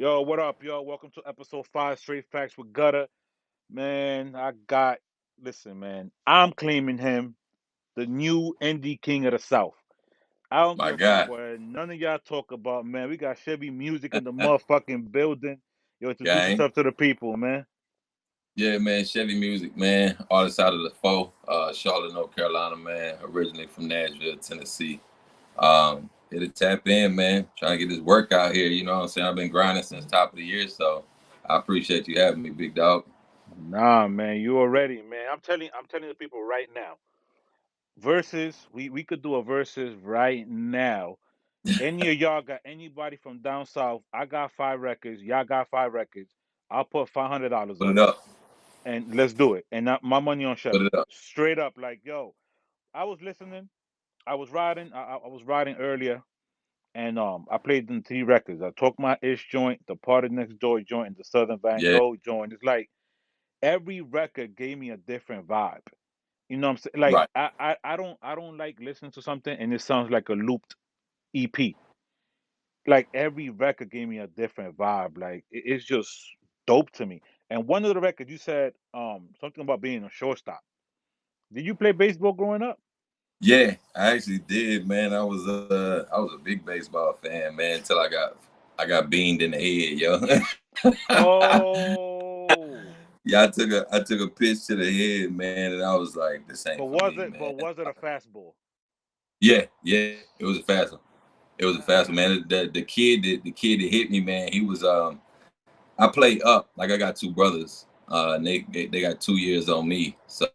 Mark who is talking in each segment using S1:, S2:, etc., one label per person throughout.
S1: Yo, what up, yo? Welcome to episode 5, Str8facts with Gutta. Man, listen, man, I'm claiming him the new indie king of the South. I don't give
S2: My
S1: a fuck
S2: God,
S1: what none of y'all talk about, man. We got Chevy Muziq in the motherfucking building. Yo, introduce
S2: gang.
S1: yourself to the people, man.
S2: Yeah, man. Chevy Muziq, man. Artist out of the foe, Charlotte, North Carolina, man. Originally from Nashville, Tennessee. Here to tap in, man. Trying to get this work out here. You know what I'm saying? I've been grinding since top of the year, so I appreciate you having me, big dog.
S1: Nah, man, you already, man. I'm telling the people right now. Versus, we could do a versus right now. Any of y'all got anybody from down south? I got 5 records. Y'all got 5 records. I'll put $500
S2: Put
S1: up
S2: it up.
S1: and let's do it. And my money on
S2: Put
S1: Chevy.
S2: it up.
S1: Straight up, like yo, I was listening. I was riding. I was riding earlier, and I played them 3 records. I took my Ish joint, the Party Next Door joint, and the Southern Van
S2: Yeah.
S1: Gogh joint. It's like every record gave me a different vibe. You know what I'm saying? Like
S2: Right.
S1: I don't like listening to something and it sounds like a looped EP. Like every record gave me a different vibe. Like it's just dope to me. And one of the records you said something about being a shortstop. Did you play baseball growing up?
S2: Yeah, I actually did, man. I was a big baseball fan, man, until I got beamed in the head, yo.
S1: Oh,
S2: Yeah, I took a pitch to the head, man, and I was like, this ain't
S1: but
S2: for
S1: was
S2: me,
S1: it?
S2: man.
S1: But was it a fastball?
S2: Yeah, yeah, it was a fast one. It was a fast one,
S1: Ah,
S2: man. The kid that hit me, man, he was I played up, like I got two brothers. And they got 2 years on me. So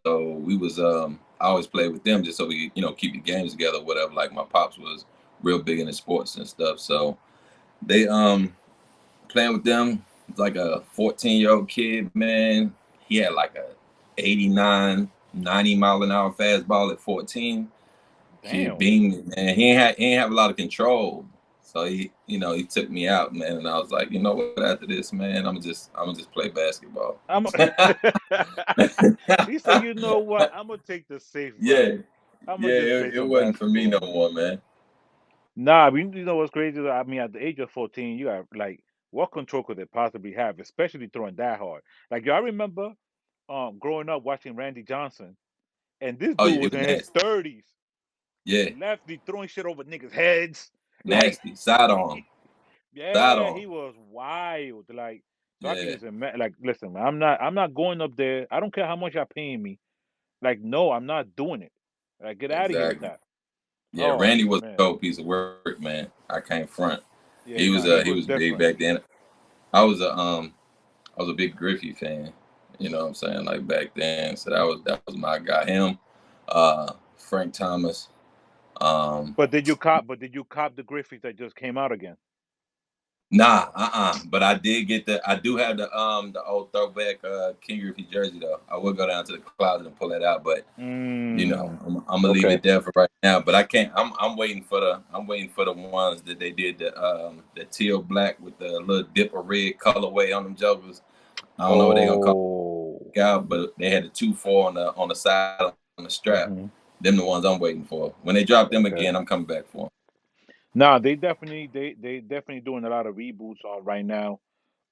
S2: we was I always played with them just so we, keep the games together, whatever. Like my pops was real big into sports and stuff. So they playing with them, like a 14-year-old kid, man. He had like a 89, 90 mile an hour fastball at 14. Kid
S1: damn.
S2: beamed me, man. He ain't have a lot of control. So he took me out, man, and I was like, you know what? After this, man, I'm gonna just play basketball.
S1: I'm. He said, "You know what? I'm gonna take the safe route.
S2: Yeah,
S1: I'm
S2: yeah.
S1: gonna just play
S2: It
S1: some
S2: wasn't for me no
S1: basketball."
S2: more, man.
S1: Nah, but you know what's crazy? I mean, at the age of 14, you got like, what control could they possibly have, especially throwing that hard? Like, yo, I remember growing up watching Randy Johnson, and this
S2: Oh
S1: dude
S2: yeah, he
S1: was
S2: was
S1: in his
S2: nasty.
S1: 30s,
S2: Yeah,
S1: lefty throwing shit over niggas' heads. Like,
S2: nasty. Sidearm,
S1: yeah,
S2: sidearm.
S1: he was wild. Like, so I can
S2: Yeah,
S1: just imagine. Like, listen, man, I'm not going up there. I don't care how much y'all paying me. Like, no, I'm not doing it. Like, get out of here with
S2: exactly.
S1: that.
S2: Yeah,
S1: Oh
S2: Randy was a
S1: man,
S2: cold piece of work, man. I can't front. He
S1: yeah,
S2: was
S1: nah,
S2: uh
S1: he
S2: he
S1: was
S2: was big
S1: different.
S2: back then. I was a big Griffey fan. You know what I'm saying? Like back then. So that was my guy. Him, Frank Thomas. Um,
S1: But did you cop the Griffiths that just came out again?
S2: nah, But I do have the old throwback King Griffey jersey though. I will go down to the closet and pull that out, but
S1: Mm,
S2: I'm gonna leave
S1: okay.
S2: it there for right now. But I can't. I'm waiting for the ones that they did the teal black with the little dip of red colorway on them jokers. I don't know what they gonna call
S1: Oh.
S2: it out, but they had the 2-4 on the side on the strap.
S1: Hmm.
S2: Them the ones I'm waiting for. When they drop them again,
S1: Okay.
S2: I'm coming back for them.
S1: Nah, they definitely doing a lot of reboots right now.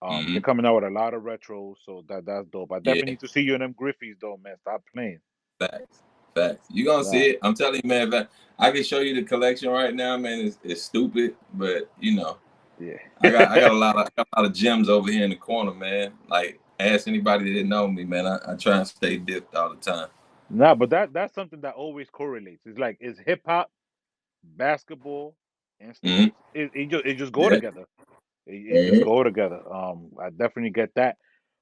S1: They're
S2: Hmm.
S1: coming out with a lot of retros, so that's dope. I
S2: Yeah,
S1: definitely need to see you in them Griffiths though, man. Stop playing.
S2: facts, facts. You gonna
S1: Nah.
S2: see it? I'm telling you, man. I can show you the collection right now, man. It's stupid, but
S1: Yeah.
S2: I got a lot of gems over here in the corner, man. Like ask anybody that know me, man. I try and stay dipped all the time.
S1: Nah, but that's something that always correlates. It's like it's hip hop, basketball, and
S2: Hmm.
S1: sneakers. It just go
S2: Yeah.
S1: together. It just
S2: Hmm.
S1: go together. I definitely get that.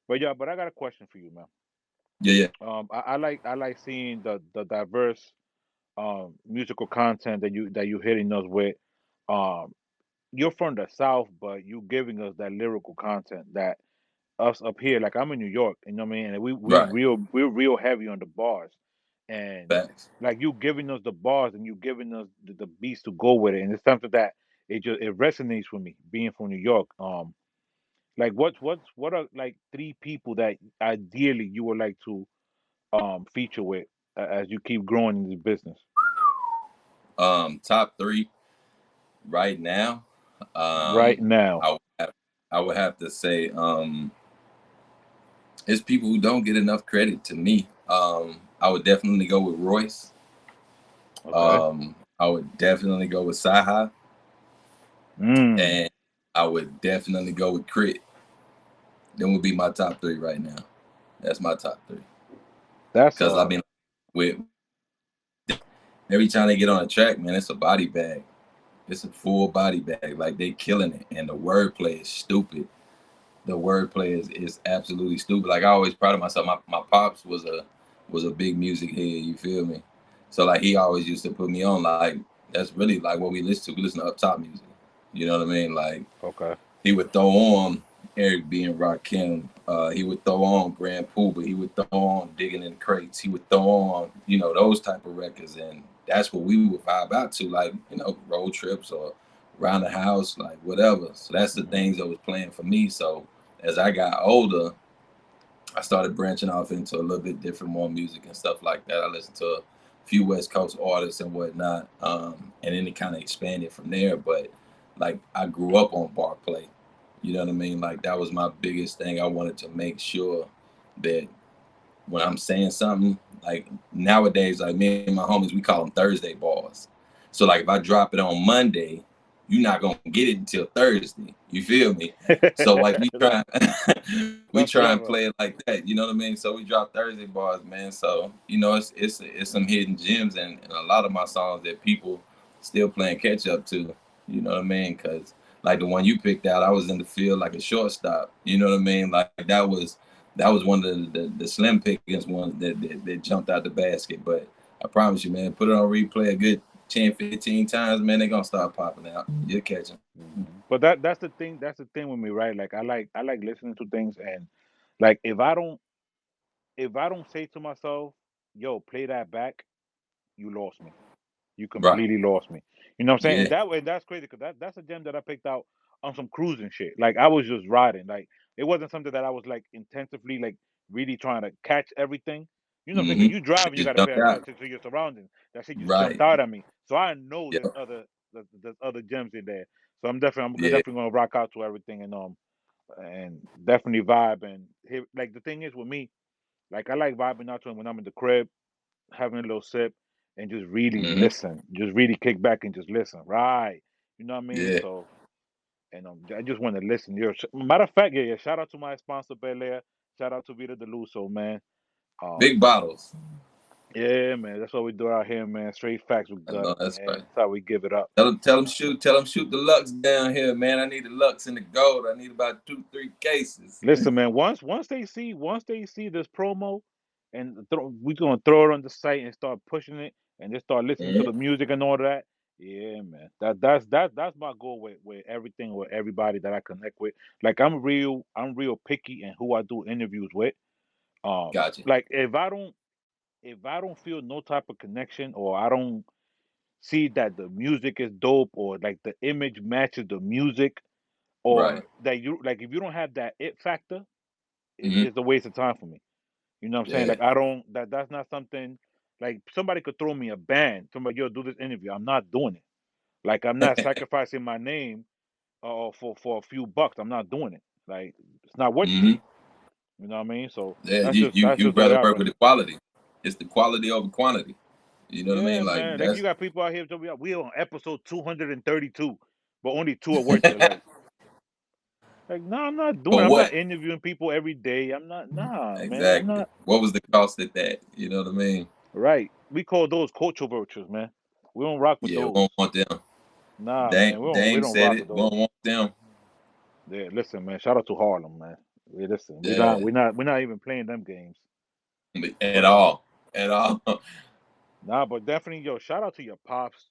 S1: But yeah, but I got a question for you, man.
S2: Yeah, yeah.
S1: I like seeing the diverse musical content that you hitting us with. Um, you're from the South, but you giving us that lyrical content that us up here, like I'm in New York, you know what I mean, and
S2: Right.
S1: we're real heavy on the bars, and
S2: Facts.
S1: like you giving us the bars and you giving us the beats to go with it, and it's something that it resonates with me being from New York. Like what are like 3 people that ideally you would like to feature with as you keep growing in this business
S2: Top three right now.
S1: right now?
S2: I would I would have to say it's people who don't get enough credit to me. I would definitely go with Royce.
S1: Okay.
S2: I would definitely go with Saha,
S1: Mm.
S2: and I would definitely go with Crit. Them would be my top three right now. That's my top three.
S1: That's
S2: Cause I mean, with every time they get on a track, man, it's a body bag. It's a full body bag. Like they killing it, and the wordplay is stupid. The wordplay is absolutely stupid. Like I always proud of myself. My pops was a big music head. You feel me? So like he always used to put me on. Like that's really like what we listen to. We listen to up top music. You know what I mean? Like
S1: okay.
S2: he would throw on Eric B and Rakim. He would throw on Grand Puba. He would throw on Digging in Crates. He would throw on, those type of records, and that's what we would vibe out to, like road trips or around the house, like whatever. So that's the
S1: Hmm.
S2: things that was playing for me. So as I got older, I started branching off into a little bit different, more music and stuff like that. I listened to a few West Coast artists and whatnot, and then it kind of expanded from there. But like I grew up on bar play, you know what I mean? Like that was my biggest thing. I wanted to make sure that when I'm saying something, like nowadays, like me and my homies, we call them Thursday bars. So like if I drop it on Monday, you're not gonna get it until Thursday. You feel me? So like we
S1: that's,
S2: try, we
S1: that's
S2: try and
S1: clever.
S2: play it like that. You know what I mean? So we drop Thursday bars, man. So it's some hidden gems and a lot of my songs that people still playing catch up to. You know what I mean? Because like the one you picked out, I was in the field like a shortstop. You know what I mean? Like that was one of the slim pickings ones that jumped out the basket. But I promise you, man, put it on replay a good 10, 15 times, man, they're gonna start popping out. You'll catch them.
S1: But that's the thing. That's the thing with me, right? Like I like listening to things, and like if I don't say to myself, "Yo, play that back," you lost me. You
S2: Right.
S1: completely lost me. You know what I'm saying? And
S2: Yeah.
S1: that way, that's crazy because that's a gem that I picked out on some cruising shit. Like I was just riding. Like it wasn't something that I was like intensively like really trying to catch everything. You know what I'm saying? Because
S2: Mm-hmm.
S1: you drive and
S2: It
S1: you got
S2: just
S1: to pay
S2: jumped out.
S1: attention to your surroundings. That shit just jumped
S2: Right.
S1: out at me. So I know there's
S2: Yep.
S1: other gems in there. So I'm
S2: Yeah.
S1: definitely gonna rock out to everything and definitely vibe and hit, like the thing is with me, like I like vibing out to it when I'm in the crib having a little sip and just really
S2: Mm-hmm.
S1: listen, just really kick back and just listen, right? You know what I mean?
S2: Yeah.
S1: So, and I just want to listen. Matter of fact, yeah, yeah. Shout out to my sponsor, Bel Air. Shout out to Vita Deluso, man. Um,
S2: Big bottles.
S1: yeah, man. That's what we do out here, man. Straight facts with
S2: I know
S1: Gutta,
S2: that's
S1: man.
S2: right.
S1: That's how we give it up.
S2: Tell them shoot the Lux down here, man. I need the Lux and the gold. I need about 2, 3 cases.
S1: Listen, man. Once they see this promo, and we're gonna throw it on the site and start pushing it, and just start listening to
S2: Mm-hmm.
S1: the music and all that. Yeah, man. That's my goal with everything with everybody that I connect with. Like I'm real picky in who I do interviews with.
S2: Gotcha.
S1: Like if I don't feel no type of connection or I don't see that the music is dope or like the image matches the music
S2: Right.
S1: or that you like if you don't have that it factor,
S2: Mm-hmm.
S1: it's a waste of time for me. You know what I'm saying?
S2: Yeah.
S1: Like I don't that's not something like somebody could throw me a band. Somebody, yo, do this interview. I'm not doing it. Like I'm not sacrificing my name for a few bucks. I'm not doing it. Like it's not worth it to
S2: Mm-hmm.
S1: me. You know what I mean? So
S2: Yeah.
S1: that's
S2: You
S1: just
S2: you
S1: that's
S2: you
S1: just the way
S2: rather
S1: I
S2: work
S1: run
S2: with
S1: it.
S2: the quality. It's the quality over quantity. You know what I
S1: Yeah,
S2: mean? Like
S1: man. Like you
S2: that's
S1: got people out here telling me we on episode 232, but only two are worth it. Like no, I'm not doing.
S2: for
S1: I'm not
S2: what?
S1: interviewing people every day. I'm not. Nah, man. I'm
S2: Exactly.
S1: not.
S2: What was the cost at that? You know what I mean?
S1: Right. We call those culture vultures, man. We don't rock with
S2: Yeah, we
S1: those.
S2: don't want them.
S1: Nah,
S2: Dame,
S1: man. We
S2: Dame
S1: don't
S2: said
S1: rock with
S2: it. We don't
S1: those.
S2: want them.
S1: Yeah, listen, man. Shout out to Harlem, man. We listen. We're not.
S2: Yeah,
S1: We're not. We're not even playing them games.
S2: at
S1: But
S2: all, at all.
S1: nah. But definitely, yo. Shout out to your pops.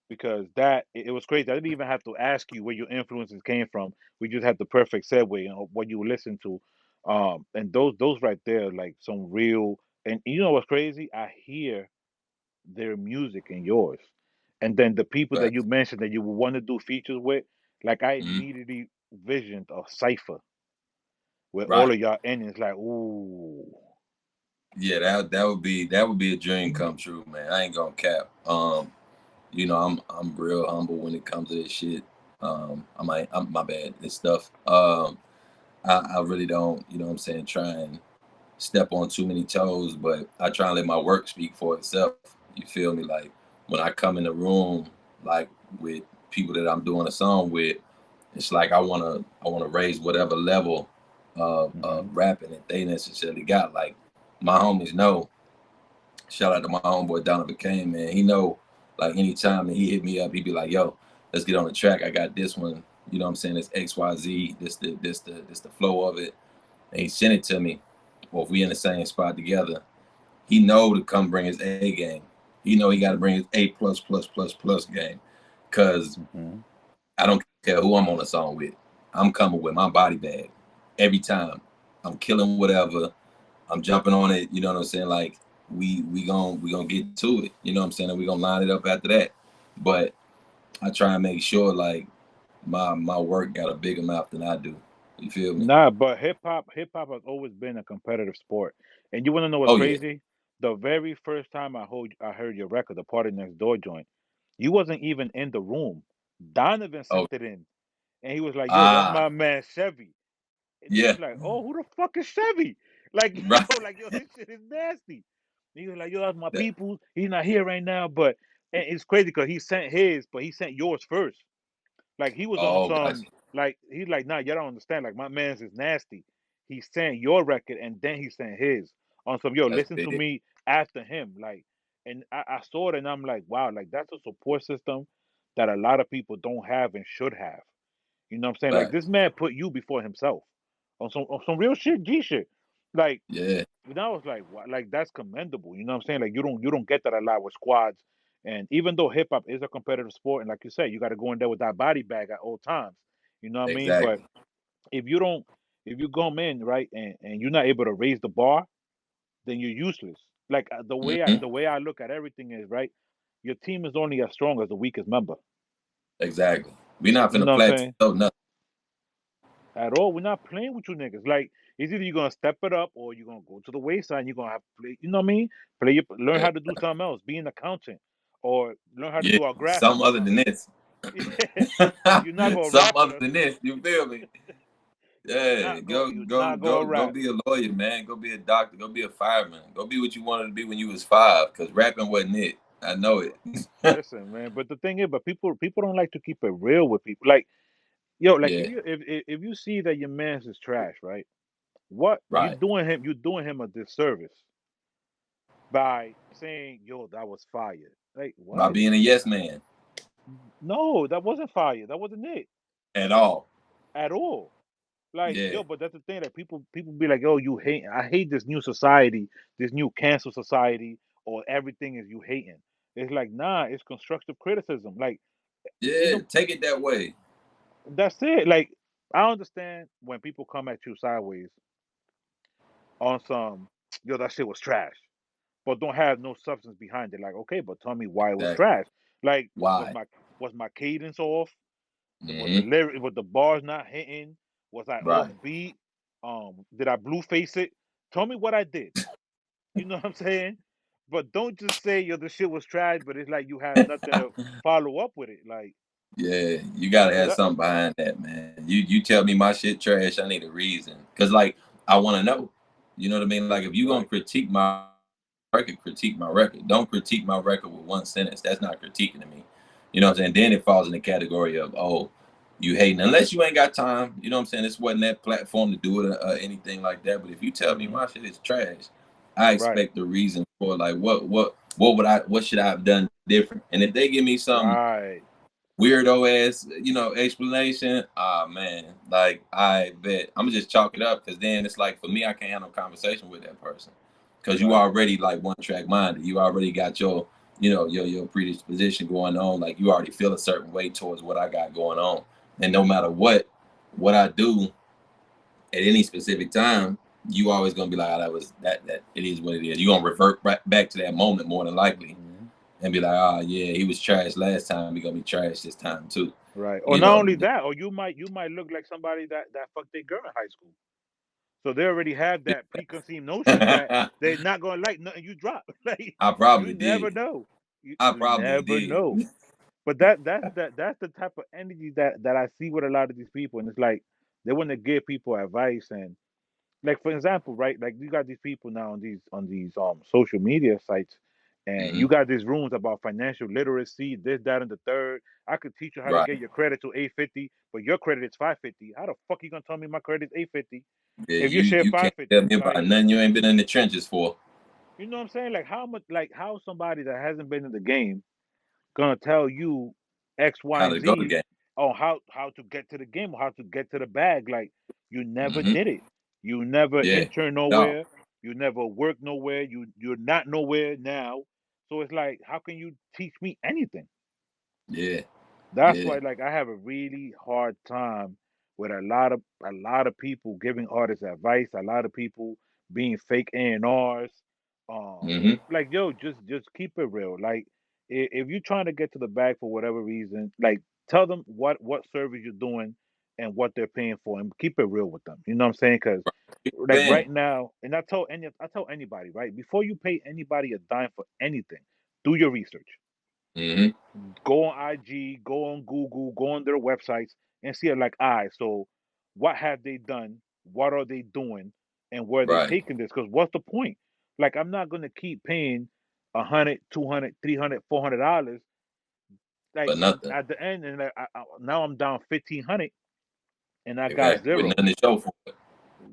S1: Because it was crazy. I didn't even have to ask you where your influences came from. We just had the perfect segue and what you listen to. And those right there, like some real. And you know what's crazy? I hear their music and yours. And then the people that you
S2: Facts.
S1: mentioned that you would want to do features with, like I
S2: Mhm.
S1: immediately visioned a cipher with all
S2: Right.
S1: of y'all endings like, ooh.
S2: Yeah, that would be a dream come true, man. I ain't gonna cap. I'm real humble when it comes to this shit. I'm my bad. It's stuff. I really don't, you know what I'm saying, try and step on too many toes, but I try and let my work speak for itself. You feel me? Like when I come in the room, like with people that I'm doing a song with, it's like I wanna raise whatever level of
S1: Hmm.
S2: rapping that they necessarily got. Like my homies know. Shout out to my homeboy Donovan Kane, man. He know like anytime that he hit me up, he'd be like, "Yo, let's get on the track. I got this one. You know what I'm saying? It's XYZ. This the flow of it." And he sent it to me. Or if we in the same spot together, he know to come bring his A game. He know he got to bring his A plus plus plus plus game, cause
S1: Hmm.
S2: I don't care who I'm on a song with. I'm coming with my body bag every time. I'm killing whatever. I'm jumping on it. You know what I'm saying? Like we gonna get to it. You know what I'm saying? And we gonna line it up after that. But I try and make sure like my work got a bigger mouth than I do. You feel me?
S1: Nah, but hip hop has always been a competitive sport. And you want to know what's
S2: Oh yeah.
S1: crazy? The very first time I heard your record, the Party Next Door joint, you wasn't even in the room. Donovan
S2: Oh
S1: sent it in, and he was like, "Yo, that's
S2: ah
S1: my man Chevy." And he
S2: yeah.
S1: was like, "Oh, who the fuck is Chevy?" Like,
S2: Right.
S1: yo, his shit is nasty. And he was like, "Yo, that's my
S2: That,
S1: people. He's not here right now, but." And it's crazy because he sent his, but he sent yours first. Like he was on
S2: oh
S1: some,
S2: gotcha.
S1: like he's like, "Nah, you don't understand. Like my man's is nasty." He sent your record and then he sent his on some. Yo,
S2: That's
S1: listen to
S2: big.
S1: me after him. Like, and I saw it and I'm like, wow, like that's a support system that a lot of people don't have and should have. You know what I'm saying? Like this
S2: Facts.
S1: man put you before himself on some real shit, G shit. Like
S2: Yeah.
S1: and I was like, wow, like that's commendable. You know what I'm saying? Like you don't get that a lot with squads. And even though hip hop is a competitive sport, and like you said, you got to go in there with that body bag at all times. You know what I mean? But
S2: Exactly.
S1: if you don't, if you come in right and you're not able to raise the bar, then you're useless. Like the way I
S2: Hmm.
S1: the way I look at everything is right. Your team is only as strong as the weakest member.
S2: Exactly. We not
S1: You
S2: finna
S1: know what I'm
S2: plateau
S1: saying?
S2: nothing.
S1: At all. We're not playing with you niggas. Like it's either you're gonna step it up or you're gonna go to the wayside and you're gonna have to play. You know what I mean? Learn
S2: Yeah.
S1: how to do something else. Be an accountant or learn how to
S2: Yeah.
S1: do our graphics
S2: Something
S1: or
S2: other than
S1: something.
S2: this.
S1: Yeah. But you're not gonna
S2: Something
S1: rap with
S2: other
S1: us.
S2: than this. You feel me?
S1: You're
S2: Yeah.
S1: not go.
S2: Go
S1: You're
S2: go
S1: not gonna
S2: go go
S1: rap.
S2: be a lawyer, man. Go be a doctor. Go be a fireman. Go be what you wanted to be when you was 5. Cause rapping wasn't it. I know it.
S1: Listen, man. But the thing is, but people don't like to keep it real with people. Like yo, like
S2: Yeah.
S1: if you see that your man's is trash, right? What
S2: Right.
S1: you're doing him a disservice by saying, "Yo, that was fire." Like
S2: By
S1: what?
S2: being a yes man
S1: No, that wasn't fire. That wasn't it
S2: at all.
S1: at all. Like
S2: Yeah.
S1: yo, but that's the thing that people be like, "Oh, you hate." I hate this new society, this new cancel society, or everything is you hating. It's like nah, it's constructive criticism. Like you
S2: Yeah.
S1: know,
S2: Take it that way.
S1: that's it. Like I understand when people come at you sideways on some, yo, that shit was trash, but don't have no substance behind it. Like okay, but tell me why it was
S2: Exactly.
S1: trash. Like
S2: Why?
S1: was my cadence off? Was the
S2: Hmm.
S1: lyric, was the bars not hitting? Was I off
S2: Right.
S1: beat? Did I blue face it? Tell me what I did. You know what I'm saying? But don't just say yo the shit was trash, but it's like you have nothing to follow up with it. Like
S2: Yeah, you gotta have
S1: that.
S2: something behind that, man. You tell me my shit trash, I need a reason. Cause like I wanna know. You know what I mean? Like if you gonna
S1: Right,
S2: critique my record, critique my record. Don't critique my record with one sentence. That's not critiquing to me. You know what I'm saying? Then it falls in the category of, oh, you hating. Unless you ain't got time. You know what I'm saying? This wasn't that platform to do it or anything like that. But if you tell me
S1: hmm
S2: my shit is trash, I
S1: right,
S2: expect the reason for like what should I have done different? And if they give me some
S1: right.
S2: weirdo ass, explanation. Ah man, like I bet I'm gonna just chalk it up because then it's like for me, I can't have no conversation with that person because you
S1: Right.
S2: already like one track minded. You already got your, your predisposition going on. Like you already feel a certain way towards what I got going on, and no matter what I do at any specific time, you always gonna be like, oh, that it is what it is. You gonna revert back to that moment more than likely
S1: hmm
S2: and be like, oh yeah, he was trash last time. He gonna be trash this time too.
S1: Right. Or
S2: You
S1: not
S2: know,
S1: only that, or you might look like somebody that fucked their girl in high school. So they already have that preconceived notion that
S2: I
S1: they're not gonna like nothing you drop. Like you
S2: probably
S1: never
S2: did.
S1: know. You
S2: I
S1: you
S2: probably
S1: never
S2: did.
S1: know. But that's the type of energy that I see with a lot of these people, and it's like they want to give people advice. And like for example, right? Like you got these people now on these social media sites, and
S2: Hmm.
S1: you got these rooms about financial literacy, this, that, and the third. I could teach you how to
S2: Right.
S1: get your credit to 850, but your credit is 550. How the fuck you gonna tell me my credit is 850
S2: Yeah,
S1: if you share
S2: you can't tell
S1: 550?
S2: me about
S1: Like,
S2: nothing you ain't been in the trenches for.
S1: you know what I'm saying? Like how much? Like how somebody that hasn't been in the game gonna tell you X, Y,
S2: How
S1: and
S2: to go the
S1: Z
S2: game.
S1: on how to get to the game or how to get to the bag. Like you never
S2: Hmm.
S1: did it. You never
S2: Yeah.
S1: intern
S2: No.
S1: nowhere. You never work nowhere. You're not nowhere now. So it's like, how can you teach me anything?
S2: Yeah.
S1: That's
S2: Yeah.
S1: why like I have a really hard time with a lot of people giving artists advice, a lot of people being fake A&Rs. Um
S2: Hmm.
S1: like yo, just keep it real. Like if you're trying to get to the bag for whatever reason, like tell them what service you're doing and what they're paying for and keep it real with them. You know what I'm saying? Cuz like
S2: Fan.
S1: right now, and I tell anybody, right? Before you pay anybody a dime for anything, do your research.
S2: Hmm.
S1: Go on IG, go on Google, go on their websites and see it like, all right, so what have they done? What are they doing? And where are they
S2: Right.
S1: taking this? Because what's the point? Like, I'm not gonna keep paying 100, 200, 300, $400. Like,
S2: But
S1: and
S2: nothing.
S1: at the end, and now I'm down 1,500, and I got
S2: Exactly. With
S1: zero.
S2: nothing to show for it.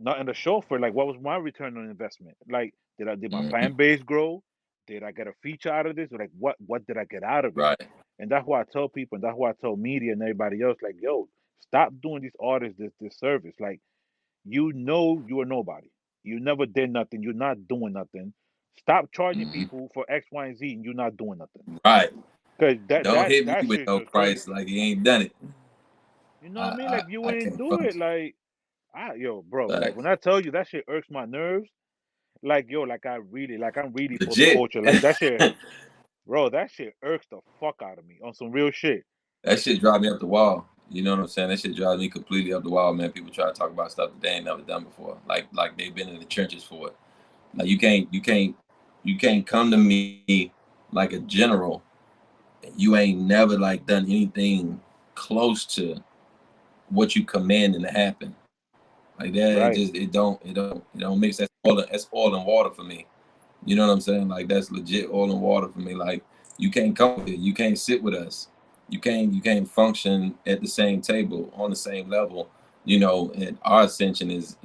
S1: Not in the chauffeur. Like, what was my return on investment? Like, did my
S2: Hmm.
S1: fan base grow? Did I get a feature out of this? Or like, what did I get out of it?
S2: Right.
S1: And that's why I tell people, and that's why I tell media and everybody else, like, yo, stop doing these artists this service. Like, you know, you are nobody. You never did nothing. You're not doing nothing. Stop charging
S2: Hmm.
S1: people for X, Y, and Z, and you're not doing nothing.
S2: Right.
S1: Cause that
S2: Don't
S1: that
S2: hit me
S1: that
S2: with
S1: shit's
S2: no
S1: just crazy.
S2: price like you ain't done it.
S1: You know what I mean? Like you
S2: I
S1: ain't
S2: can't
S1: do it.
S2: function.
S1: Like, yo, bro. Like
S2: Like
S1: when I tell you that shit irks my nerves. Like yo, like I'm really for the
S2: legit.
S1: culture. Like that shit, bro. That shit irks the fuck out of me on some real shit.
S2: That shit drive me up the wall. You know what I'm saying? That shit drives me completely up the wall, man. People try to talk about stuff that they ain't never done before. Like they've been in the trenches for it. Like you can't come to me like a general. You ain't never like done anything close to what you commanding to happen. Like that,
S1: Right.
S2: it don't mix. That's oil and water for me. You know what I'm saying? Like that's legit oil and water for me. Like you can't come with it. You can't sit with us. You can't function at the same table on the same level. You know, and our ascension is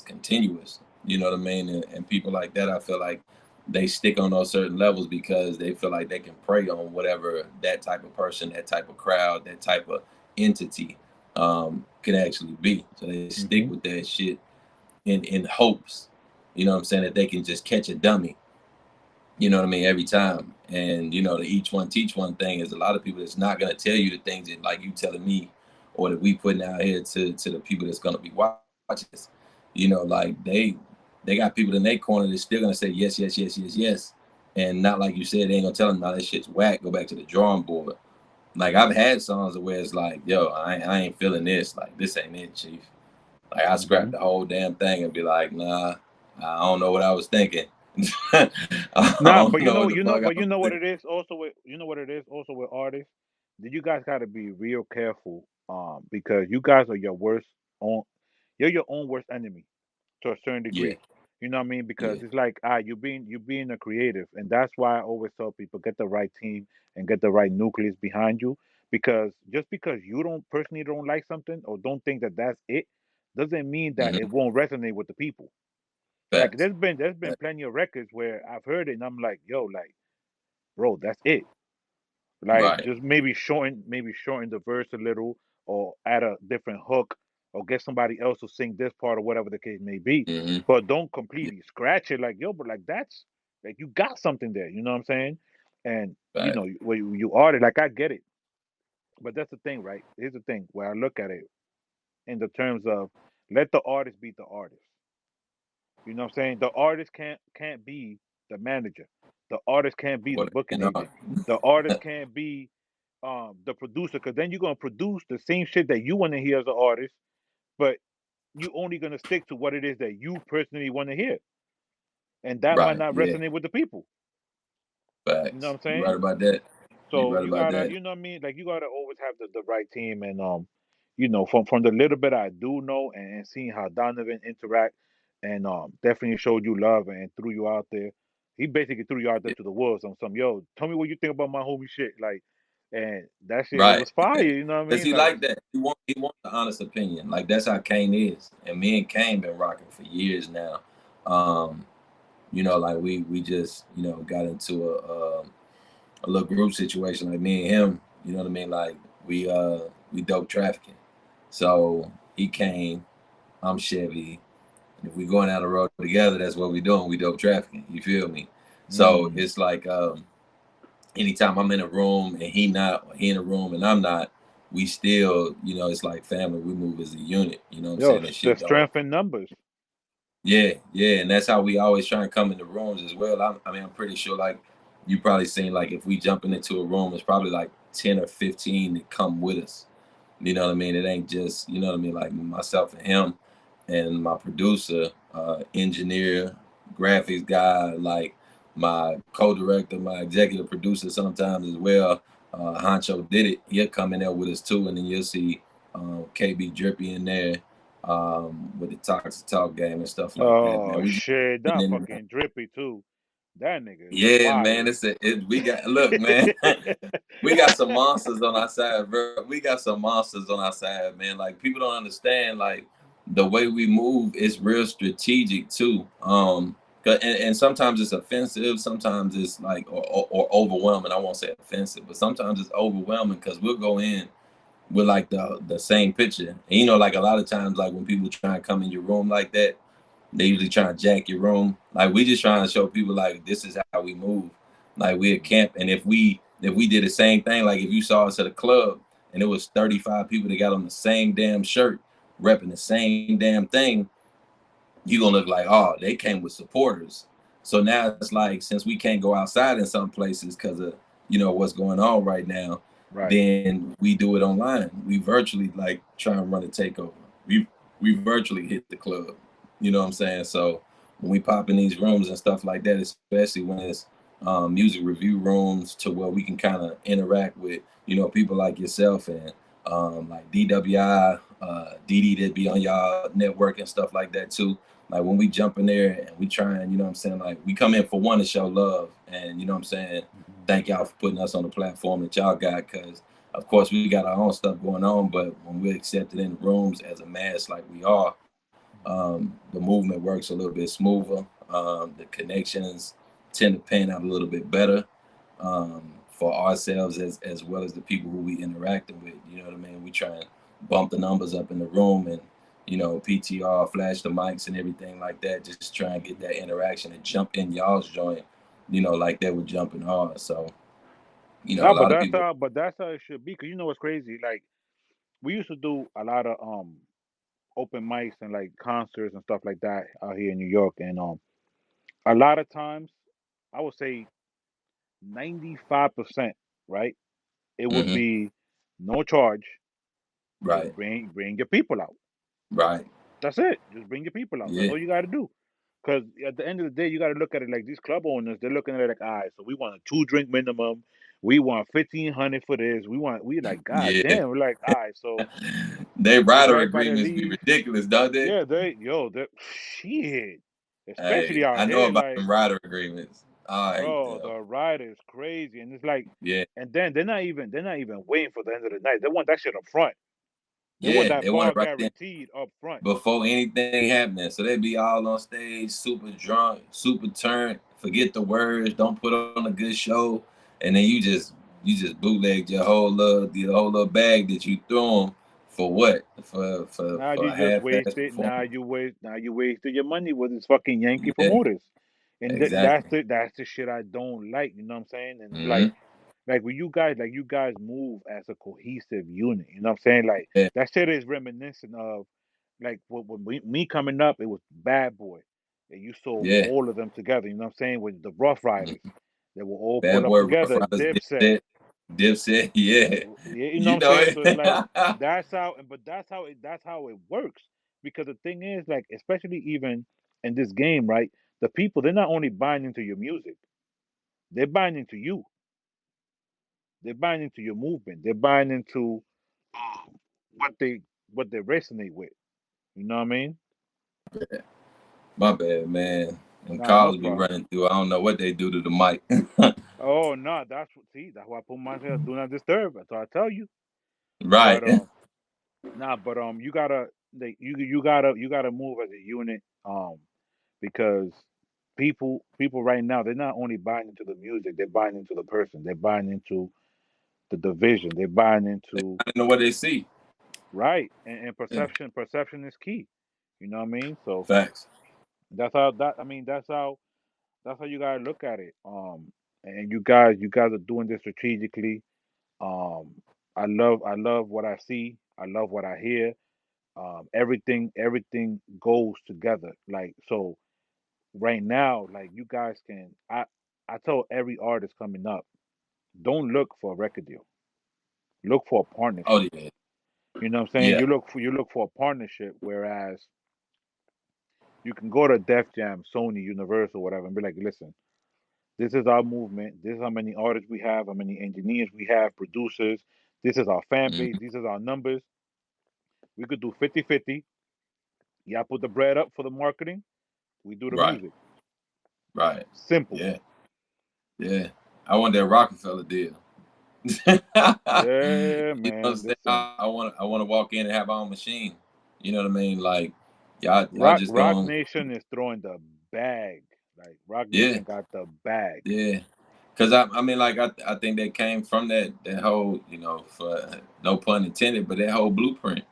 S2: continuous. You know what I mean? And people like that, I feel like they stick on those certain levels because they feel like they can prey on whatever that type of person, that type of crowd, that type of entity can actually be. So they stick
S1: Hmm.
S2: with that shit in hopes, you know what I'm saying, that they can just catch a dummy, you know what I mean, every time. And, you know, the each one teach one thing is a lot of people that's not going to tell you the things that like you telling me or that we putting out here to the people that's going to be watching this. You know, like they got people in their corner that's still going to say yes, yes, yes, yes, yes. And not like you said, they ain't going to tell them, no, that shit's whack, go back to the drawing board. Like I've had songs where it's like, yo, I ain't feeling this. Like this ain't it, chief. Like I scrapped
S1: Hmm.
S2: the whole damn thing and be like, nah, I don't know what I was thinking. I
S1: Nah,
S2: don't
S1: but
S2: know what the fuck I
S1: you
S2: was
S1: know what
S2: thinking.
S1: it is. Also, with you know what it is. Also with artists, that you guys got to be real careful. Because you guys are your worst own. You're your own worst enemy to a certain
S2: Yeah,
S1: degree. You know what I mean? Because
S2: yeah.
S1: it's like you being a creative, and that's why I always tell people get the right team and get the right nucleus behind you. Because just because you don't personally don't like something or don't think that that's it, doesn't mean that it
S2: Hmm.
S1: won't resonate with the people. Like
S2: Facts.
S1: there's been plenty of records where I've heard it and I'm like, yo, like, bro, that's it. Like
S2: Right.
S1: just maybe shorten the verse a little or add a different hook or get somebody else to sing this part or whatever the case may be.
S2: Hmm.
S1: But don't
S2: Yeah.
S1: completely scratch it like, yo, but like that's like you got something there, you know what I'm saying? And you
S2: Facts.
S1: know, when you are it, like I get it. But that's the thing, right? Here's the thing where I look at it in the terms of let the artist be the artist. You know what I'm saying? The artist can't be the manager. The artist can't be the
S2: What
S1: booking
S2: and
S1: agent. The artist can't be the producer because then you're gonna produce the same shit that you want to hear as an artist, but you only gonna stick to what it is that you personally want to hear, and that might
S2: right.
S1: not
S2: Yeah.
S1: resonate with the people. You know what
S2: Facts.
S1: I'm
S2: You right
S1: saying?
S2: about that. You're
S1: So
S2: right
S1: you
S2: about
S1: gotta,
S2: that.
S1: you know what I mean? Like you gotta always have the right team, and from the little bit I do know, and seeing how Donovan interact, and definitely showed you love and threw you out there. He basically threw you out there
S2: Yeah.
S1: to the wolves on some, yo, tell me what you think about my homie shit, like, and that shit, it
S2: Right.
S1: was fire. You know what I
S2: Cause
S1: mean?
S2: he
S1: Like,
S2: like that. He want the honest opinion. Like that's how Kane is. And me and Kane been rocking for years now. Um, like we just, got into a little group situation, like me and him, you know what I mean? Like we dope trafficking. So he came, I'm Chevy. And if we going down the road together, that's what we doing. We dope trafficking. You feel me? So
S1: mm,
S2: it's like anytime I'm in a room and he in a room and I'm not, we still, it's like family. We move as a unit. You know what I'm
S1: yo,
S2: saying? That
S1: the
S2: shit don't.
S1: strength in numbers.
S2: Yeah, yeah, and that's how we always try and come into rooms as well. I mean, I'm pretty sure like you probably seen like if we jumping into a room, it's probably like 10 or 15 that come with us. You know what I mean? It ain't just, you know what I mean, like myself and him and my producer, engineer, graphics guy, like my co-director, my executive producer sometimes as well. Honcho did it. He'll come in there with us too, and then you'll see KB Drippy in there with the Toxic Talk game and stuff like that. Man,
S1: Oh
S2: we just
S1: shit,
S2: getting
S1: that
S2: in there.
S1: fucking drippy too. That nigga is
S2: Yeah, man.
S1: fire.
S2: We got look, man. We got some monsters on our side, bro. We got some monsters on our side, man. Like people don't understand, like the way we move is real strategic too. And sometimes it's offensive, sometimes it's like or overwhelming. I won't say offensive, but sometimes it's overwhelming because we'll go in with like the same picture. And like a lot of times, like when people try and come in your room like that, they usually try to jack your room. Like we just trying to show people like this is how we move. Like we at camp, and if we did the same thing, like if you saw us at a club and it was 35 people that got on the same damn shirt, repping the same damn thing, you gonna look like, oh, they came with supporters. So now it's like since we can't go outside in some places because of what's going on right now,
S1: Right.
S2: then we do it online. We virtually like try and run a takeover. We virtually hit the club. You know what I'm saying? So when we pop in these rooms and stuff like that, especially when it's music review rooms to where we can kind of interact with people like yourself and like DWI, DD that be on y'all network and stuff like that too. Like when we jump in there and we try and what I'm saying, like we come in for one to show love and what I'm saying,
S1: Mhm.
S2: thank y'all for putting us on the platform that y'all got because of course we got our own stuff going on, but when we're accepted in rooms as a mass like we are, the movement works a little bit smoother. The connections tend to pan out a little bit better for ourselves as well as the people who we interacting with. You know what I mean? We try and bump the numbers up in the room and PTR, flash the mics and everything like that. Just try and get that interaction and jump in y'all's joint. Like that would jump in ours. So a
S1: No,
S2: lot of people.
S1: but that's how it should be. Cause you know what's crazy? Like we used to do a lot of open mics and like concerts and stuff like that out here in New York, and a lot of times I would say 95%, right? It would
S2: Hmm.
S1: be no charge. Just
S2: Right,
S1: bring your people out.
S2: right,
S1: That's it. Just bring your people out. That's
S2: yeah,
S1: all you got to do. Because at the end of the day, you got to look at it like these club owners. They're looking at it like, all right, so we want a 2 drink minimum. We want 1,500 for this. We like, god
S2: yeah.
S1: damn. We're like, all right, so
S2: They
S1: if
S2: rider
S1: everybody
S2: agreements be
S1: leave,
S2: ridiculous, don't they?
S1: yeah, they shit. Especially
S2: Hey,
S1: out
S2: I know
S1: here,
S2: about
S1: like,
S2: them rider agreements. I hate
S1: bro,
S2: them.
S1: the ride is crazy, and it's like,
S2: Yeah,
S1: and then they're not even waiting for the end of the night. They want that shit up front. They want
S2: yeah,
S1: that
S2: they want
S1: bar
S2: it right then
S1: guaranteed up front.
S2: before anything happening. So they be all on stage, super drunk, super turned, forget the words, don't put on a good show, and then you just bootlegged your whole little bag that you threw 'em for what? For for
S1: Now
S2: for
S1: you
S2: a
S1: just
S2: half-ass
S1: wasted.
S2: performance.
S1: Now you wasted your money with this fucking Yankee
S2: Yeah,
S1: promoters, and that's
S2: exactly.
S1: the shit I don't like. You know what I'm saying? And it's
S2: Hmm.
S1: like when you guys move as a cohesive unit. You know what I'm saying? Like
S2: Yeah,
S1: that shit is reminiscent of like me coming up. It was Bad Boy, and you saw
S2: yeah.
S1: all of them together. You know what I'm saying? With the Rough
S2: Mhm.
S1: Riders, they will all pull
S2: Bad
S1: up
S2: Boy Rough
S1: together.
S2: Riders,
S1: Dipset.
S2: Dipset, yeah.
S1: Yeah, you know what
S2: You
S1: I'm
S2: know
S1: saying? So it's like
S2: it.
S1: that's how it works. Because the thing is, like, especially even in this game, right? The people they're not only buying into your music, they're buying into you. They're buying into your movement. They're buying into um, what they what they resonate with. You know what I mean?
S2: My bad, man. And
S1: Nah, no
S2: calls be
S1: problem.
S2: running through. I don't know what they do to the mic.
S1: Oh no, that's why I put myself do not disturb. So I tell you. But
S2: Right.
S1: nah, but you gotta you gotta move as a unit. Because people right now they're not only buying into the music, they're buying into the person, they're buying into the division, they're buying into
S2: I don't know what they see.
S1: right, and
S2: Yeah.
S1: perception is key. You know what I mean? So
S2: Facts.
S1: that's how you gotta look at it. And you guys are doing this strategically. Um, I love what I see. I love what I hear. Everything goes together. Like so, right now, like you guys can. I tell every artist coming up, don't look for a record deal. Look for a
S2: Oh
S1: partnership.
S2: yeah.
S1: You know what I'm saying?
S2: Yeah.
S1: You look for a partnership, whereas you can go to Def Jam, Sony, Universal, whatever, and be like, listen, this is our movement. This is how many artists we have, how many engineers we have, producers. This is our fan base.
S2: Mhm.
S1: These are our numbers. We could do 50-50. Y'all put the bread up for the marketing. We do the
S2: Right.
S1: music.
S2: Right.
S1: Simple.
S2: Yeah. Yeah. I want that Rockefeller deal. You know
S1: Yeah,
S2: what I'm
S1: man.
S2: saying?
S1: Listen,
S2: I want to walk in and have my own machine. You know what I mean? Like y'all
S1: Rock
S2: just
S1: Rock
S2: going
S1: Nation is throwing the bag. Like Rock
S2: yeah,
S1: Nation got the bag.
S2: yeah. Cause I mean like I think that came from that whole, you know, for no pun intended, but that whole blueprint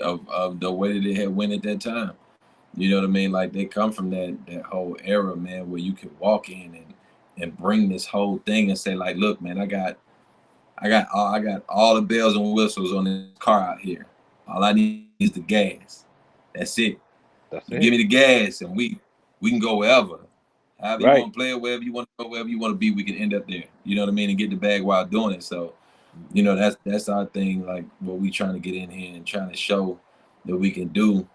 S2: of the way that it had went at that time. You know what I mean? Like they come from that whole era, man, where you could walk in and bring this whole thing and say like, look, man, I got all the bells and whistles on this car out here. All I need is the gas. That's it. You
S1: That's
S2: give me
S1: it.
S2: the gas and we can go wherever. However you
S1: Right.
S2: want to play it, wherever you want to go, wherever you want to be, we can end up there. You know what I mean? And get the bag while doing it. So, you
S1: Hmm.
S2: know, that's our thing, like what we trying to get in here and trying to show that we can do,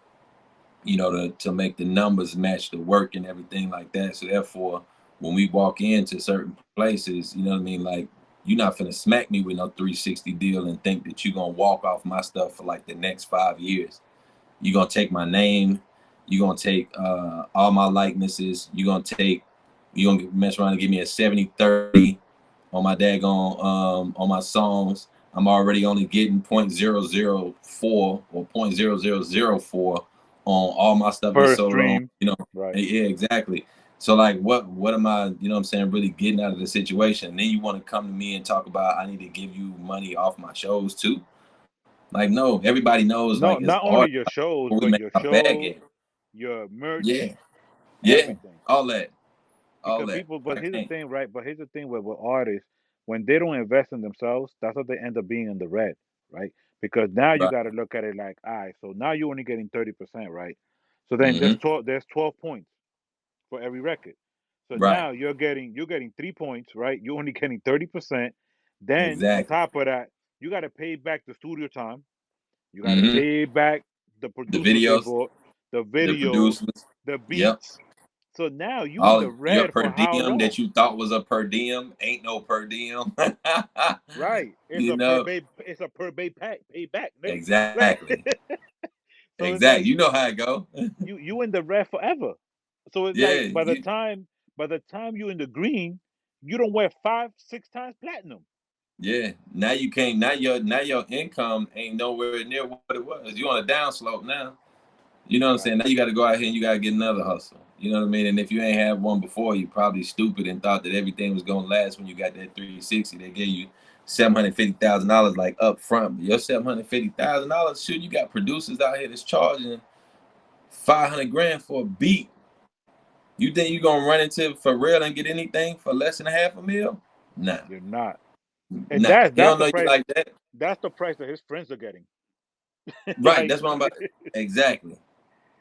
S2: you know, to make the numbers match the work and everything like that. So therefore, when we walk into certain places, you know what I mean, like you're not finna smack me with no 360 deal and think that you're gonna walk off my stuff for like the next 5 years. You're gonna take my name, you're gonna take all my likenesses, you're gonna mess around and give me a 70-30 on my daggone on my songs. I'm already only getting 0.004 or 0.0004 on all my stuff that's
S1: Per
S2: sold on,
S1: stream.
S2: you know.
S1: Right.
S2: Yeah, exactly. So like what am I, you know what I'm saying, really getting out of the situation? And then you want to come to me and talk about I need to give you money off my shows too. Like no, everybody knows like
S1: No,
S2: as
S1: not
S2: artists
S1: only your shows,
S2: where we
S1: but
S2: make
S1: your
S2: our bag
S1: shows,
S2: at.
S1: your merch,
S2: Yeah. Yeah.
S1: everything.
S2: All that. All
S1: Because
S2: that.
S1: people,
S2: But
S1: but
S2: I
S1: here's the
S2: can't.
S1: thing, right? But here's the thing with artists, when they don't invest in themselves, that's how they end up being in the red, right? Because now you
S2: Right.
S1: got to look at it like, all right, so now you're only getting 30%, right? So then
S2: Mm-hmm.
S1: there's 12 points for every record. So
S2: Right.
S1: now you're getting 3 points, right? You're only getting 30%. Then on
S2: Exactly.
S1: top of that, you got to pay back the studio time. You got to
S2: Mm-hmm.
S1: pay back the
S2: The
S1: producers they
S2: videos,
S1: bought, the
S2: the
S1: videos,
S2: producers.
S1: the
S2: Yep.
S1: beats. So now you in
S2: All
S1: the
S2: your
S1: red
S2: per
S1: for how
S2: diem that
S1: long?
S2: you thought was a per diem ain't no per diem.
S1: Right. It's
S2: You
S1: a per
S2: know?
S1: bay. It's a per bay pack. Pay back, nigga. Right.
S2: Exactly.
S1: So it's
S2: Exactly.
S1: like
S2: You know how it go.
S1: you in the red forever. So it's
S2: Yeah.
S1: like by the time you in the green, you don't wear 5-6 times platinum.
S2: Yeah. Now you can't now your income ain't nowhere near what it was. You on a downslope now. You know what I'm saying? Now
S1: Right.
S2: you got to go out here and you got to get another hustle. You know what I mean? And if you ain't had one before, you probably stupid and thought that everything was gonna last when you got that 360. They gave you $750,000 like up front. But your $750,000, shoot, you got producers out here that's charging 500 grand for a beat. You think you gonna run into for real and get anything for less than a half a mil? Nah,
S1: You're not. And
S2: nah.
S1: that's
S2: He
S1: that's
S2: don't
S1: the
S2: know you
S1: price.
S2: like that,
S1: That's the price that his friends are getting.
S2: right?
S1: Like
S2: That's what I'm about. Exactly.
S1: so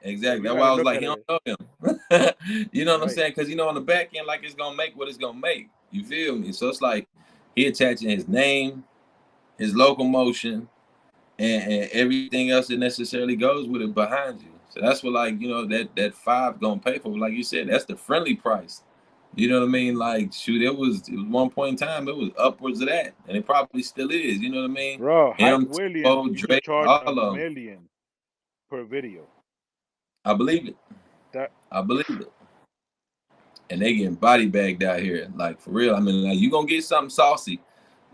S2: Exactly.
S1: you
S2: That's
S1: got
S2: why
S1: to
S2: I was
S1: look
S2: like,
S1: at
S2: he don't
S1: it.
S2: know him. You know what I'm
S1: Right.
S2: saying? Because you know, on the back end, like it's gonna make what it's gonna make. You feel me? So it's like he attaching his name, his locomotion, and everything else that necessarily goes with it behind you. So that's what, like, you know, that five gonna pay for. Like you said, that's the friendly price. You know what I mean? Like, shoot, it was one point in time, it was upwards of that, and it probably still is. You know what I mean?
S1: Bro, Hype
S2: Him,
S1: Williams
S2: Bo,
S1: used to
S2: Drake,
S1: charge
S2: all
S1: a
S2: of them.
S1: million per video.
S2: I believe it.
S1: That
S2: I believe it. And they getting body bagged out here, like for real. I mean, like you gonna get something saucy,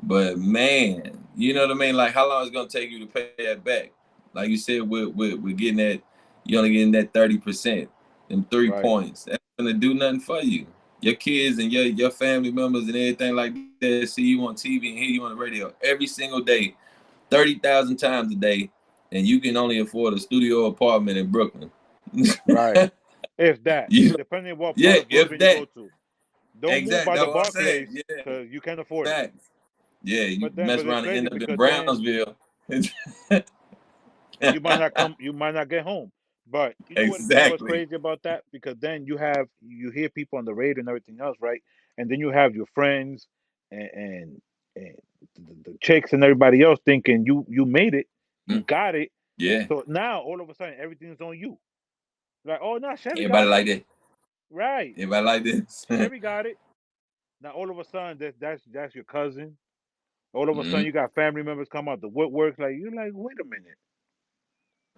S2: but man, you know what I mean? Like how long is it gonna take you to pay that back? Like you said, we're getting that, you only getting that 30%, them three
S1: right,
S2: points. That's gonna do nothing for you. Your kids and your family members and everything like that see you on TV and hear you on the radio every single day, 30,000 times a day, and you can only afford a studio apartment in Brooklyn.
S1: right. If that,
S2: You know,
S1: depending on what part
S2: yeah,
S1: of
S2: if
S1: Brooklyn you
S2: that,
S1: go to, don't move
S2: exactly.
S1: by
S2: That's
S1: the
S2: what I'm saying.
S1: Barclays
S2: Yeah,
S1: because you can't afford it.
S2: facts. Yeah, you mess
S1: But it's
S2: around and
S1: crazy
S2: end up in
S1: because then
S2: Brownsville.
S1: you might not get home. But you know what's
S2: Exactly.
S1: crazy about that? Because then you hear people on the radio and everything else, right? And then you have your friends and the chicks and everybody else thinking you made it, you
S2: Mm,
S1: got it.
S2: yeah.
S1: So now all of a sudden everything's on you. Like, oh no, Chevy
S2: Everybody
S1: got it.
S2: like that.
S1: Right.
S2: Everybody like this.
S1: Chevy got it. Now all of a sudden that's your cousin. All of a sudden
S2: Hmm.
S1: you got family members come out the woodwork. Like you're like, wait a minute.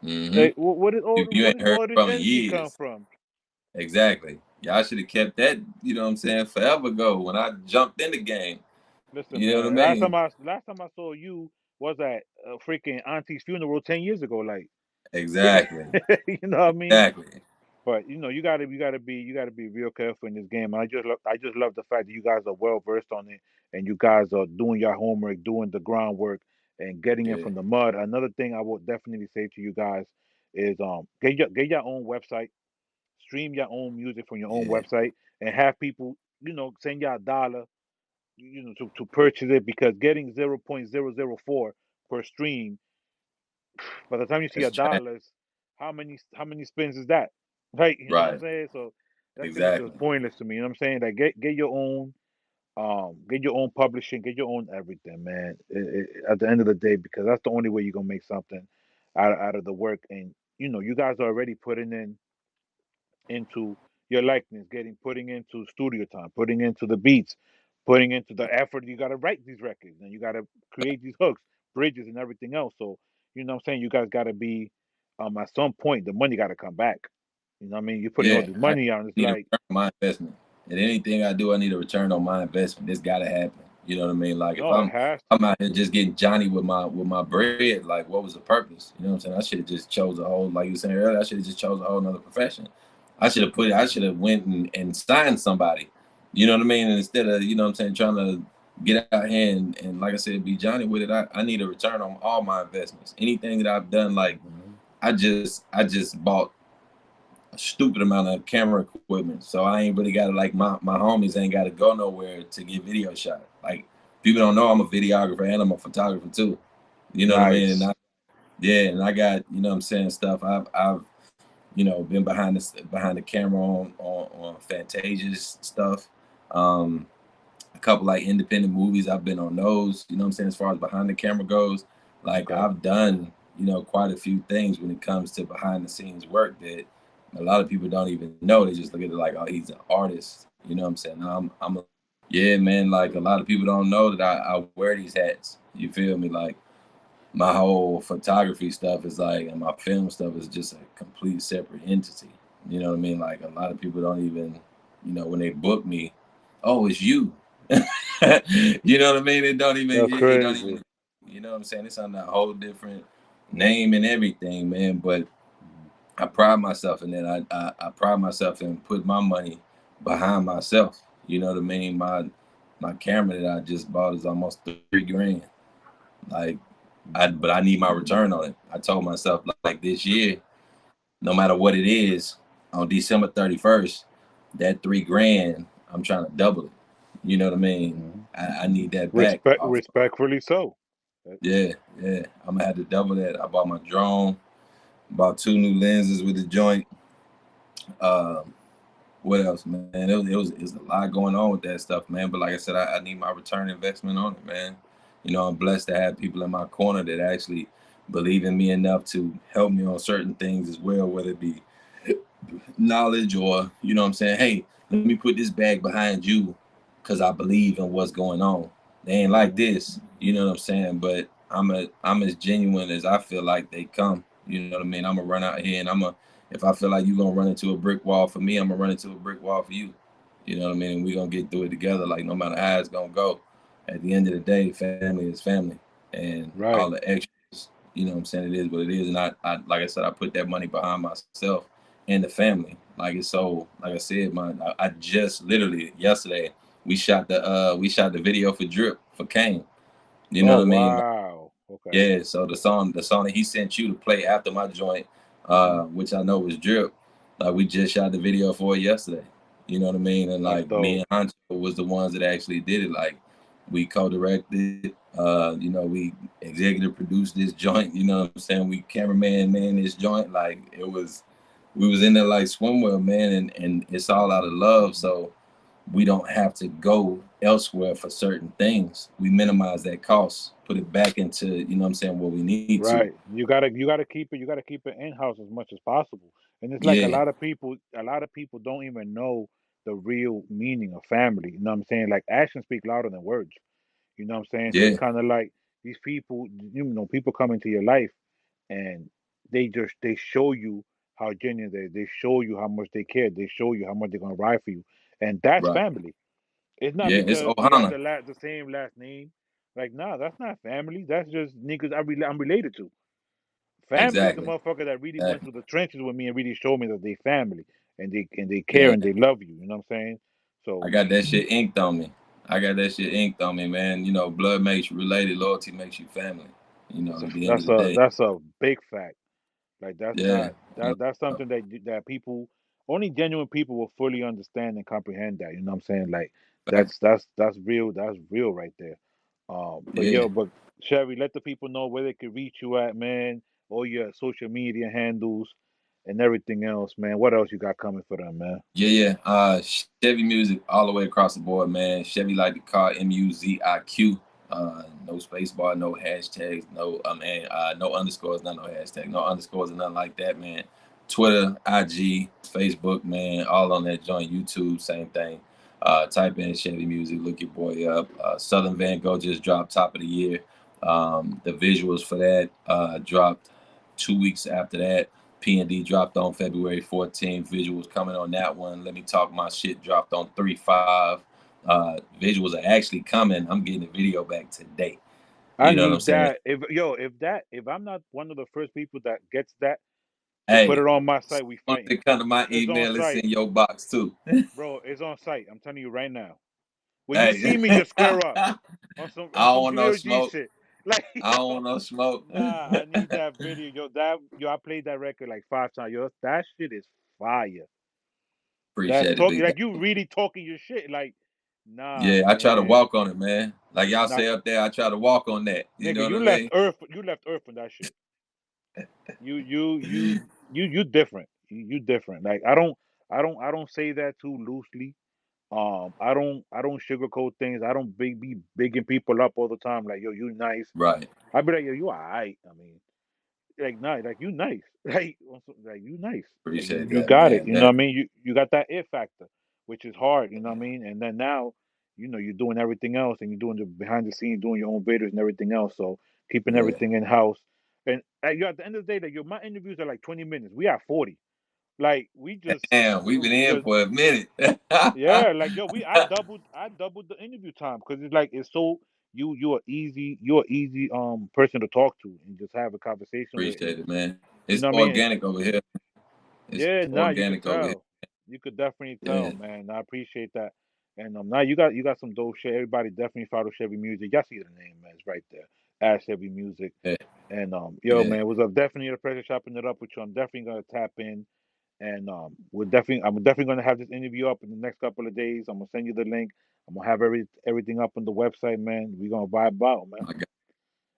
S2: Hmm.
S1: Like what did all
S2: You
S1: what
S2: ain't
S1: did
S2: heard
S1: all this
S2: from in
S1: energy come
S2: years.
S1: from?
S2: Exactly. Y'all should have kept that, you know what I'm saying, forever ago when I jumped in the game.
S1: Listen,
S2: You know what I
S1: man.
S2: mean?
S1: Last time I saw you was at a freaking auntie's funeral 10 years ago. Like,
S2: Exactly.
S1: you know what I mean?
S2: Exactly.
S1: But you gotta be real careful in this game. I just love the fact that you guys are well versed on it and you guys are doing your homework, doing the groundwork, and getting in
S2: Yeah.
S1: from the mud. Another thing I would definitely say to you guys is get your own website, stream your own music from your own
S2: Yeah.
S1: website, and have people send you a dollar to purchase it because getting 0.004 per stream, by the time you see
S2: That's
S1: a
S2: trash.
S1: dollars, how many spins is that? Right? You know what I'm
S2: Right.
S1: saying? So that thing is just
S2: Exactly.
S1: pointless to me. You know what I'm saying? Like get your own publishing, get your own everything, man. At the end of the day, because that's the only way you're gonna make something out of the work. And you guys are already putting into your likeness, putting into studio time, putting into the beats, putting into the effort. You got to write these records and you got to create these hooks, bridges, and everything else. So you know what I'm saying. You guys got to be at some point the money got to come back. You know what I mean. You're putting all
S2: Yeah.
S1: this
S2: I
S1: money out. And it's
S2: need a
S1: like,
S2: return on my investment. And anything I do, I need a return on my investment. This gotta happen. You know what I mean? Like if
S1: no, it has
S2: I'm
S1: to.
S2: out here just getting Johnny with my bread, like what was the purpose? You know what I'm saying? I should have just chose a whole, like you were saying earlier, I should have just chose a whole another profession. I should have went and signed somebody. You know what I mean? And instead of, you know what I'm saying, trying to get out here and like I said, be Johnny with it, I need a return on all my investments. Anything that I've done, like
S1: Mhm.
S2: I just bought a stupid amount of camera equipment. So I ain't really got to, like my homies ain't got to go nowhere to get video shot. Like people don't know I'm a videographer and I'm a photographer too. You know what I mean?
S1: Nice.
S2: Yeah, and I got, you know what I'm saying, stuff. I've been behind the camera on Fantasia's stuff. Um, a couple like independent movies. I've been on those. You know what I'm saying? As far as behind the camera goes, like
S1: Okay.
S2: I've done, quite a few things when it comes to behind the scenes work that a lot of people don't even know. They just look at it like, oh, he's an artist. You know what I'm saying? Yeah, man. Like a lot of people don't know that I wear these hats. You feel me? Like my whole photography stuff is like, and my film stuff is just a complete separate entity. You know what I mean? Like a lot of people don't even, when they book me, oh, it's you. You know what I mean?
S1: That's
S2: It don't even,
S1: crazy.
S2: you know what I'm saying? It's on a whole different name and everything, man. But I pride myself in that. I pride myself in putting my money behind myself. You know what I mean? My camera that I just bought is almost 3 grand. Like but I need my return on it. I told myself like this year, no matter what it is, on December 31st, that 3 grand, I'm trying to double it. You know what I mean?
S1: Hmm.
S2: I need that back off.
S1: Respectfully so.
S2: Yeah, yeah. I'm gonna have to double that. I bought my drone, bought 2 new lenses with the joint. Um, what else, man? It was a lot going on with that stuff, man. But like I said, I need my return investment on it, man. I'm blessed to have people in my corner that actually believe in me enough to help me on certain things as well, whether it be knowledge, or you know what I'm saying, hey, let me put this bag behind you because I believe in what's going on. They ain't like
S1: Hmm.
S2: this, you know what I'm saying? But I'm as genuine as I feel like they come. You know what I mean? I'm gonna run out here and if I feel like you're gonna run into a brick wall for me, I'm gonna run into a brick wall for you. You know what I mean? And we're gonna get through it together, like no matter how it's gonna go. At the end of the day, family is family. And all
S1: Right.
S2: the extras, you know what I'm saying, it is what it is. And I like I said, I put that money behind myself and the family. Like it's so, like I said, I just literally yesterday we shot the video for Drip for Kane. You know
S1: Oh
S2: what I mean?
S1: wow. Okay.
S2: Yeah, so the song that he sent you to play after my joint,
S1: Hmm.
S2: which I know was Drip, like we just shot the video for it yesterday. You know what I mean? And
S1: That's
S2: like me
S1: dope.
S2: and Hunter was the ones that actually did it. Like we co-directed, you know, we executive produced this joint. You know what I'm saying? We cameraman man this joint. Like we was in there like swimwear, man, and it's all out of love. So we don't have to go elsewhere for certain things. We minimize that cost, put it back into, you know what I'm saying, what we need to.
S1: Right. You gotta keep it. You gotta keep it in house as much as possible. And it's like
S2: Yeah,
S1: a lot of people don't even know the real meaning of family. You know what I'm saying? Like actions speak louder than words. You know what I'm saying? So
S2: yeah,
S1: it's kind of like these people. You know, people come into your life and they show you how genuine they show you how much they care. They show you how much they're gonna ride for you, and that's
S2: right.
S1: family. It's not
S2: Yeah, it's
S1: because we have
S2: Ohana.
S1: the same last name. Like, nah, that's not family. That's just niggas I'm related to. Family is the
S2: Exactly.
S1: motherfucker that really went
S2: Exactly.
S1: through the trenches with me and really showed me that they family and they care
S2: Yeah.
S1: and they love you. You know what I'm saying?
S2: I
S1: So
S2: got that shit inked on me. I got that shit inked on me, man. You know, blood makes you related, loyalty makes you family. You know, at the end of the day.
S1: that's a big fact. Like that's
S2: Yeah.
S1: not
S2: No,
S1: that's something that people only genuine people will fully understand and comprehend that. You know what I'm saying? Like
S2: facts.
S1: that's real. That's real right there. But
S2: Yeah.
S1: yo, but Chevy, let the people know where they can reach you at, man. All your social media handles and everything else, man. What else you got coming for them, man?
S2: Yeah, yeah. Chevy Music all the way across the board, man. Chevy like the car, Muziq. No space bar, no hashtags, no underscores, not no hashtag, no underscores or nothing like that, man. Twitter, IG, Facebook, man, all on that joint. YouTube, same thing. Type in Chevy Music, look your boy up. Southern Van Gogh just dropped top of the year. The visuals for that dropped 2 weeks after that. P&D dropped on February 14th. Visuals coming on that one. Let Me Talk My Shit dropped on 3-5. Visuals are actually coming. I'm getting the video back today.
S1: I
S2: You know what I'm
S1: need
S2: saying?
S1: that. If I'm not one of the first people that gets that to put
S2: Hey,
S1: it on my
S2: as
S1: site, we
S2: soon as
S1: fighting.
S2: it come to my
S1: It's on
S2: email, it's
S1: site,
S2: in your box too.
S1: bro. It's on site. I'm telling you right now. When you
S2: Hey,
S1: see me, just square up
S2: I
S1: on
S2: don't
S1: some
S2: want no
S1: real G
S2: smoke.
S1: shit. Like
S2: I don't
S1: yo,
S2: want no smoke.
S1: nah, I need that video. I played that record like 5 times. Yo, that shit is fire. That's
S2: Appreciate it,
S1: talking
S2: big guy.
S1: like you really talking your shit. Like, nah,
S2: Yeah, I try to
S1: man.
S2: walk on it, man. Like y'all
S1: Nah,
S2: say up there, I try to walk on that. You know
S1: nigga,
S2: what I mean?
S1: You left Earth from that shit. You different. You different. Like I don't say that too loosely. I don't sugarcoat things. I don't be bigging people up all the time. Like yo, you nice.
S2: Right.
S1: I be like yo, you alright. I mean, like nice, like you nice, like you nice, like
S2: Appreciate
S1: you
S2: that,
S1: got it.
S2: man.
S1: You know what I mean? You got that it factor, which is hard. You know what I mean? And then now, you're doing everything else, and you're doing the behind the scenes, doing your own videos and everything else. So keeping
S2: Yeah.
S1: everything in house. And at the end of the day, like my interviews are like 20 minutes. We are 40. Like
S2: Damn, we've been
S1: we
S2: in
S1: just
S2: for a minute.
S1: yeah, like yo, I doubled the interview time because it's like it's so you're a easy person to talk to and just have a conversation with
S2: Appreciate
S1: and
S2: it, man.
S1: you
S2: It's
S1: know what I mean?
S2: organic over here. It's
S1: Yeah, nah, you
S2: organic
S1: could
S2: over here.
S1: tell. You could definitely
S2: Yeah,
S1: tell, man. I appreciate that. And now you got some dope shit. Everybody definitely follow Chevy Music. Y'all see the name, man. It's right there. At Chevy Music.
S2: yeah,
S1: And yo,
S2: yeah.
S1: man, it was definitely a pleasure chopping it up with you. I'm definitely gonna tap in. And I'm definitely gonna have this interview up in the next couple of days. I'm gonna send you the link. I'm gonna have everything up on the website, man. We're gonna vibe out, man.
S2: My God,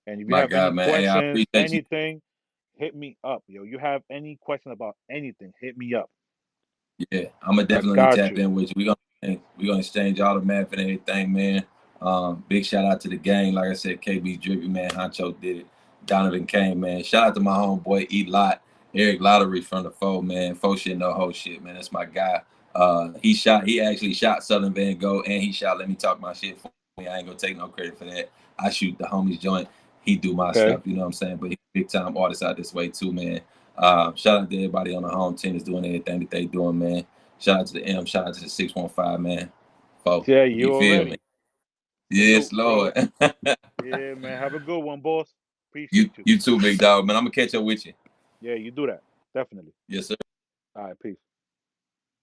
S1: And if you
S2: my
S1: have any
S2: God, man. Hey, I
S1: questions,
S2: appreciate you.
S1: anything, hit me up, yo. You have any question about anything, hit me up.
S2: Yeah, I'm gonna
S1: I
S2: definitely
S1: got
S2: tap
S1: you.
S2: in with you. We gonna exchange all the map and everything, man. Big shout out to the gang. Like I said, KB Drippy, man. Honcho did it. Donovan Kane, man. Shout out to my homeboy E Lot. Eric Lottery from the Foe, man. Foe shit, no whole shit, man. That's my guy. He actually shot Southern Van Gogh, and he shot Let Me Talk My Shit for me. I ain't gonna take no credit for that. I shoot the homies joint. He do my
S1: Okay.
S2: stuff, you know what I'm saying? But he's a big time artist out this way too, man. Shout out to everybody on the home team that's doing everything that they doing, man. Shout out to the M. Shout out to the 615, man. Foe.
S1: Yeah,
S2: You
S1: you
S2: feel me?
S1: already.
S2: Yes,
S1: Salute, brother.
S2: Lord.
S1: Yeah, man. Have a good one, boss.
S2: you
S1: Appreciate you.
S2: you too, big dog, man. I'm gonna catch up with you.
S1: Yeah, you do that. Definitely.
S2: Yes, sir.
S1: All right, peace.